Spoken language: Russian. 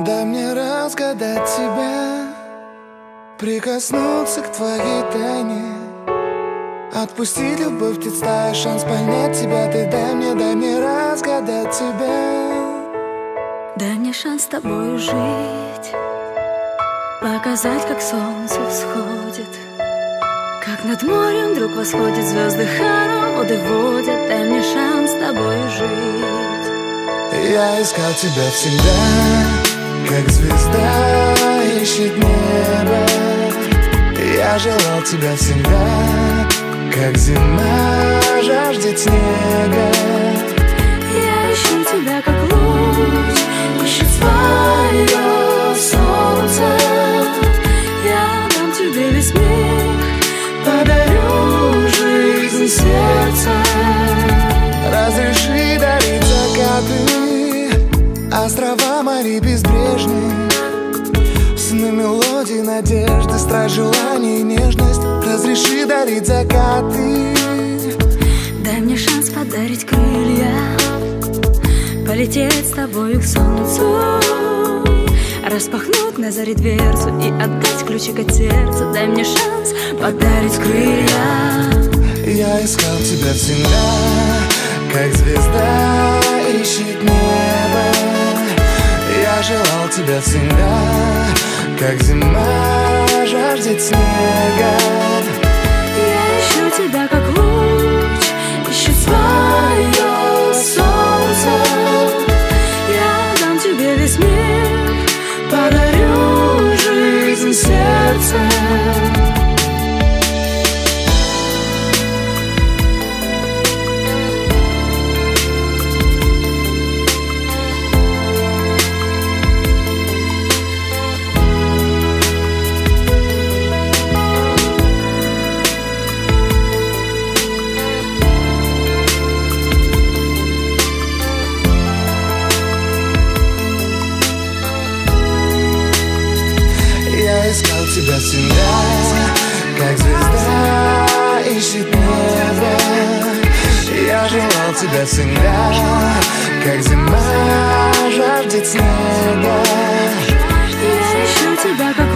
Дай мне разгадать тебя, прикоснуться к твоей тайне, отпустить любовь, представь шанс понять тебя. Ты дай мне разгадать тебя. Дай мне шанс с тобой жить, показать, как солнце всходит, как над морем вдруг восходит, звезды хороводы водят. Дай мне шанс с тобой жить. Я искал тебя всегда, как звезда ищет небо. Я желал тебя всегда, как зима жаждет снега. Я ищу тебя, как луч ищет свое солнце. Я дам тебе весь мир, подарю жизнь сердца. Разреши дарить закаты, острова морей безбрежные, сны, мелодии, надежды, страсть, желание и нежность. Разреши дарить закаты. Дай мне шанс подарить крылья, полететь с тобою к солнцу, распахнуть на заре дверцу и отдать ключик от сердца. Дай мне шанс подарить крылья. Я искал тебя всегда, как звезда ищет небо. Я желал тебя всегда, как зима жаждет снега. Я ищу тебя, как луч ищет свое солнце. Я дам тебе весь мир, подарю жизнь сердца. Я искал тебя всегда, как звезда ищет небо. Я желал тебя всегда, как зима жаждет снега. Я ищу тебя, как